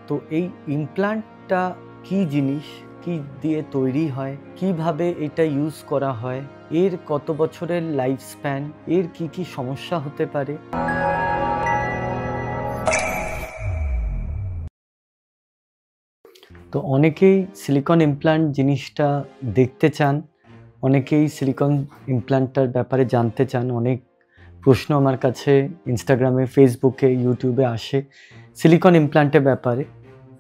তো এই ইমপ্ল্যান্টটা কি জিনিস, কি দিয়ে তৈরি হয়, কিভাবে এটা ইউজ করা হয়, এর কত বছরের লাইফ স্প্যান, এর কি কি সমস্যা হতে পারে। তো অনেকেই সিলিকন ইমপ্ল্যান্ট জিনিসটা দেখতে চান, অনেকেই সিলিকন ইমপ্ল্যান্টটার ব্যাপারে জানতে চান। অনেক প্রশ্ন আমার কাছে ইনস্টাগ্রামে, ফেসবুকে, ইউটিউবে আসে সিলিকন ইমপ্ল্যান্টের ব্যাপারে।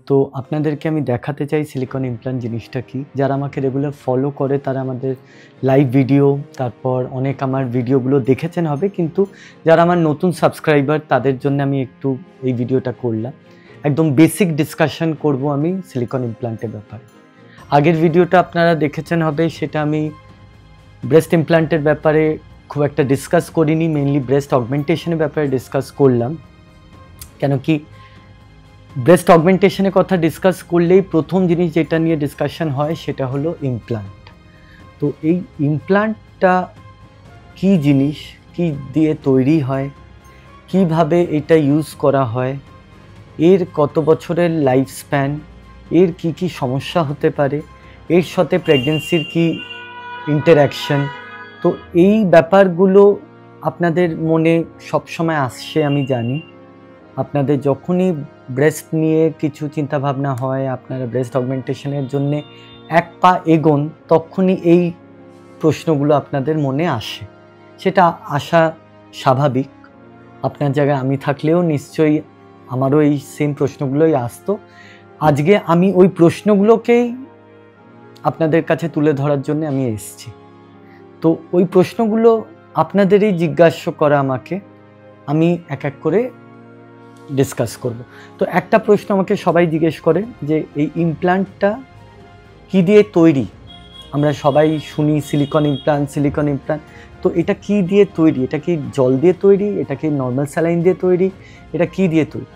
তো আপনাদেরকে আমি দেখাতে চাই সিলিকন ইমপ্ল্যান্ট জিনিসটা কি। যারা আমাকে রেগুলার ফলো করে তারা আমাদের লাইভ ভিডিও, তারপর অনেক আমার ভিডিওগুলো দেখেছেন হবে, কিন্তু যারা আমার নতুন সাবস্ক্রাইবার তাদের জন্য আমি একটু এই ভিডিওটা করলাম। একদম বেসিক ডিসকাশন করব আমি সিলিকন ইমপ্ল্যান্টের ব্যাপারে। আগের ভিডিওটা আপনারা দেখেছেন হবে, সেটা আমি ব্রেস্ট ইমপ্ল্যান্টের ব্যাপারে খুব একটা ডিসকাস করিনি, মেনলি ব্রেস্ট অগমেন্টেশনের ব্যাপারে ডিসকাস করলাম। কেন কি ব্রেস্ট অগমেন্টেশনের কথা ডিসকাস করলেই প্রথম জিনিস যেটা নিয়ে ডিসকাশন হয় সেটা হলো ইমপ্ল্যান্ট। তো এই ইমপ্ল্যান্টটা কি জিনিস, কি দিয়ে তৈরি হয়, কিভাবে এটা ইউজ করা হয়, এর কত বছরের লাইফ স্প্যান, এর কি কি সমস্যা হতে পারে, এর সাথে প্রেগনেন্সির কি ইন্টারঅ্যাকশন। তো এই ব্যাপারগুলো আপনাদের মনে সবসময় আসছে আমি জানি। আপনাদের যখনই ব্রেস্ট নিয়ে কিছু চিন্তাভাবনা হয়, আপনারা ব্রেস্ট অগমেন্টেশনের জন্য এক পা এগোন, তখনই এই প্রশ্নগুলো আপনাদের মনে আসে। সেটা আসা স্বাভাবিক। আপনার জায়গায় আমি থাকলেও নিশ্চয়ই আমারও এই সেম প্রশ্নগুলোই আসতো। আজকে আমি ওই প্রশ্নগুলোকেই আপনাদের কাছে তুলে ধরার জন্য আমি এসেছি। তো ওই প্রশ্নগুলো আপনাদেরই জিজ্ঞাসা করা আমাকে, আমি এক এক করে ডিসকাস করব। তো একটা প্রশ্ন আমাকে সবাই জিজ্ঞেস করে যে এই ইমপ্ল্যান্টটা কি দিয়ে তৈরি। আমরা সবাই শুনি সিলিকন ইমপ্ল্যান্ট, তো এটা কি দিয়ে তৈরি? এটা কি জল দিয়ে তৈরি? এটা কি নর্মাল স্যালাইন দিয়ে তৈরি? এটা কি দিয়ে তৈরি?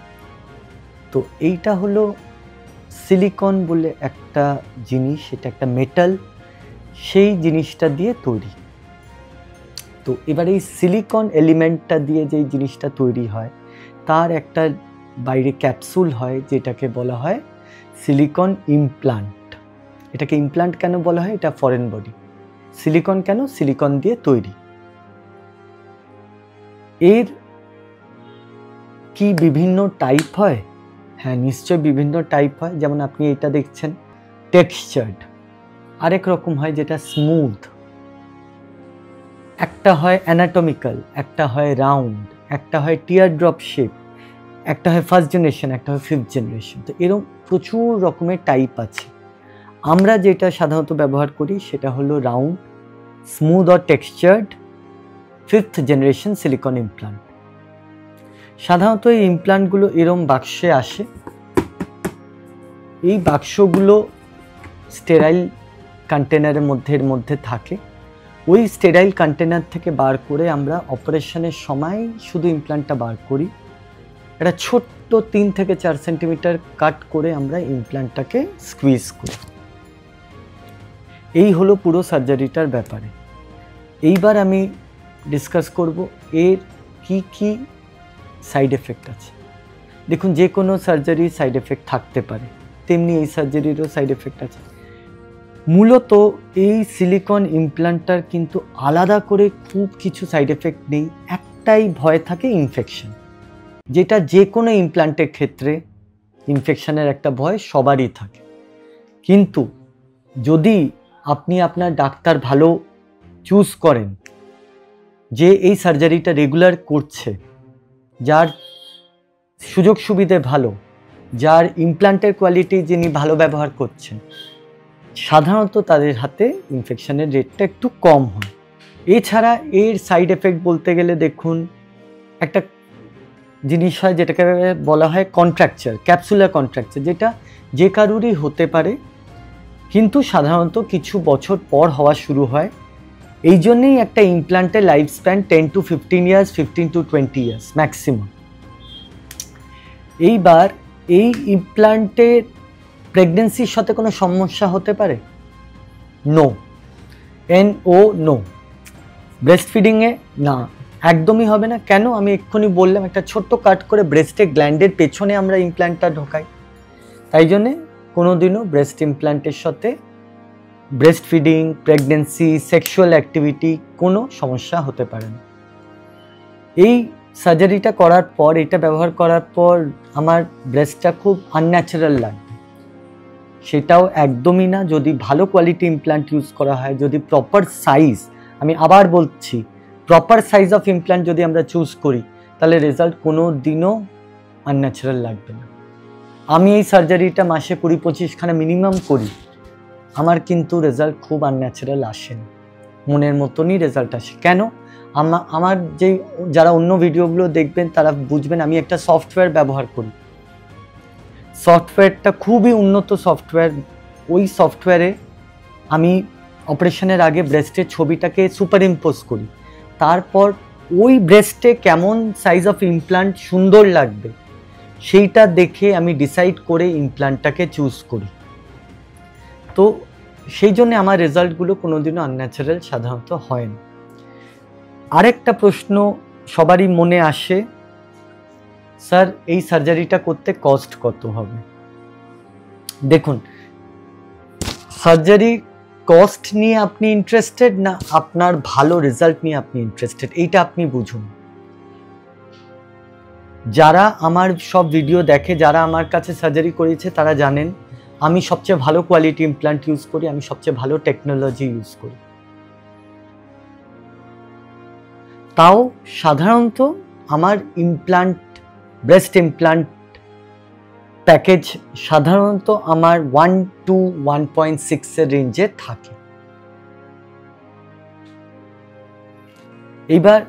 তো এইটা হলো সিলিকন বলে একটা জিনিস, এটা একটা মেটাল, সেই জিনিসটা দিয়ে তৈরি। তো এবার এই সিলিকন এলিমেন্টটা দিয়ে যেই জিনিসটা তৈরি হয় তার একটা বাইরে ক্যাপসুল হয় যেটাকে বলা হয় সিলিকন ইমপ্ল্যান্ট। এটাকে ইমপ্ল্যান্ট কেন বলা হয়? এটা ফরেন বডি। সিলিকন কেন? সিলিকন দিয়ে তৈরি। এর কি বিভিন্ন টাইপ হয়? হ্যাঁ, নিশ্চয় বিভিন্ন টাইপ হয়। যেমন আপনি এটা দেখছেন টেক্সচার্ড, আরেক রকম হয় যেটা স্মুথ, একটা হয় অ্যানাটমিক্যাল, একটা হয় রাউন্ড, একটা হয় টিয়ার ড্রপ শেপ, একটা হয় ফার্স্ট জেনারেশন, একটা হয় ফিফথ জেনারেশন। তো এরকম প্রচুর রকমের টাইপ আছে। আমরা যেটা সাধারণত ব্যবহার করি সেটা হলো round, smooth or textured fifth generation silicone implant. সাধারণত এই ইমপ্ল্যান্টগুলো এরকম বাক্সে আসে। এই বাক্সগুলো স্টেরাইল কন্টেনারের মধ্যে থাকে। ওই স্টেরাইল কন্টেনার থেকে বার করে আমরা অপারেশনের সময় শুধু ইমপ্ল্যান্টটা বার করি। একটা ছোট্ট 3 থেকে 4 সেন্টিমিটার কাট করে আমরা ইমপ্ল্যান্টটাকে স্কুইজ করি। এই হলো পুরো সার্জারিটার ব্যাপারে। এইবার আমি ডিসকাস করব এর কি কি সাইড এফেক্ট আছে। দেখুন, যে কোনো সার্জারির সাইড এফেক্ট থাকতে পারে, তেমনি এই সার্জারিরও সাইড এফেক্ট আছে। মূলত এই সিলিকন ইমপ্ল্যান্টটার কিন্তু আলাদা করে খুব কিছু সাইড এফেক্ট নেই। একটাই ভয় থাকে ইনফেকশন, যেটা যে কোনো ইমপ্ল্যান্টের ক্ষেত্রে ইনফেকশনের একটা ভয় সবারই থাকে। কিন্তু যদি আপনি আপনার ডাক্তার ভালো চুজ করেন, যে এই সার্জারিটা রেগুলার করছে, যার সুযোগ সুবিধে ভালো, যার ইমপ্ল্যান্টের কোয়ালিটি যিনি ভালো ব্যবহার করছেন, সাধারণত তাদের হাতে ইনফেকশনের রেটটা একটু কম হয়। এছাড়া এর সাইড এফেক্ট বলতে গেলে দেখুন, একটা জিনিস হয় যেটাকে বলা হয় কন্ট্রাকচার, ক্যাপসুলার কন্ট্রাকচার, যেটা যে কারুরই হতে পারে, কিন্তু সাধারণত কিছু বছর পর হওয়া শুরু হয়। এই জন্যেই একটা ইমপ্ল্যান্টের life span 10 to 15 years, 15 to 20 years maximum. এইবার এই ইমপ্ল্যান্টের প্রেগনেন্সির সাথে কোনো সমস্যা হতে পারে? No, no. ব্রেস্ট ফিডিংয়ে না, একদমই হবে না। কেন? আমি এক্ষুনি বললাম, একটা ছোট্ট কাট করে ব্রেস্টের গ্ল্যান্ডের পেছনে আমরা ইমপ্ল্যান্টটা ঢোকাই। তাই জন্যে কোনোদিনও ব্রেস্ট ইমপ্ল্যান্টের সাথে breast feeding, pregnancy, sexual activity কোনো সমস্যা হতে পারে না। এই সার্জারিটা করার পর, এটা ব্যবহার করার পর আমার ব্রেস্টটা খুব আনন্যাচারাল লাগবে, সেটাও একদমই না। যদি ভালো কোয়ালিটি ইমপ্ল্যান্ট ইউজ করা হয়, যদি প্রপার সাইজ, আমি আবার বলছি, প্রপার সাইজ অফ ইমপ্ল্যান্ট যদি আমরা চুজ করি, তাহলে রেজাল্ট কোনো দিনও আনন্যাচারাল লাগবে না। আমি এই সার্জারিটা মাসে 20-25খানা মিনিমাম করি, আমার কিন্তু রেজাল্ট খুব আনন্যাচারাল আসে না, মনের মতনই রেজাল্ট আসে। কেন? আমার যে যারা অন্য ভিডিওগুলো দেখবেন তারা বুঝবেন আমি একটা সফটওয়্যার ব্যবহার করি। সফটওয়্যারটা খুবই উন্নত সফটওয়্যার। ওই সফটওয়্যারে আমি অপারেশনের আগে ব্রেস্টের ছবিটাকে সুপার ইম্পোজ করি, তারপর ওই ব্রেস্টে কেমন সাইজ অফ ইমপ্ল্যান্ট সুন্দর লাগবে সেইটা দেখে আমি ডিসাইড করে ইমপ্ল্যান্টটাকে চুজ করি। তো সেই জন্য আমার রেজাল্টগুলো কোনোদিনও আনন্যাচারাল সাধারণত হয় না। আরেকটা প্রশ্ন সবারই মনে আসে, স্যার এই সার্জারিটা করতে কস্ট কত হবে? দেখুন, সার্জারি কস্ট নিয়ে আপনি ইন্টারেস্টেড না আপনার ভালো রেজাল্ট নিয়ে আপনি ইন্টারেস্টেড, এইটা আপনি বুঝুন। যারা আমার সব ভিডিও দেখে, যারা আমার কাছে সার্জারি করেছে, তারা জানেন আমি সবচেয়ে ভালো কোয়ালিটি ইমপ্ল্যান্ট ইউজ করি, আমি সবচেয়ে ভালো টেকনোলজি ইউজ করি। তাও সাধারণত আমার ইমপ্ল্যান্ট, ব্রেস্ট ইমপ্ল্যান্ট প্যাকেজ সাধারণত আমার 1 to 1.6 এর রেঞ্জে থাকে। এইবার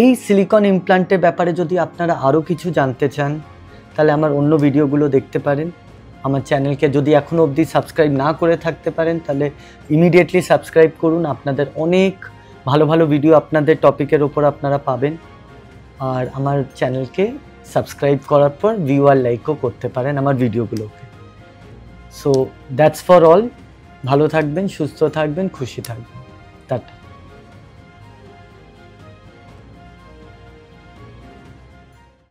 এই সিলিকন ইমপ্ল্যান্টের ব্যাপারে যদি আপনারা আরও কিছু জানতে চান, তাহলে আমার অন্য ভিডিওগুলো দেখতে পারেন। আমার চ্যানেলকে যদি এখনও অবধি সাবস্ক্রাইব না করে থাকতে পারেন, তাহলে ইমিডিয়েটলি সাবস্ক্রাইব করুন। আপনাদের অনেক ভালো ভালো ভিডিও আপনাদের টপিকের ওপর আপনারা পাবেন। আর আমার চ্যানেলকে সাবস্ক্রাইব করার পর ভিউ আর লাইকও করতে পারেন আমার ভিডিওগুলোকে। So that's for all. ভালো থাকবেন, সুস্থ থাকবেন, খুশি থাকবেন। টাটা।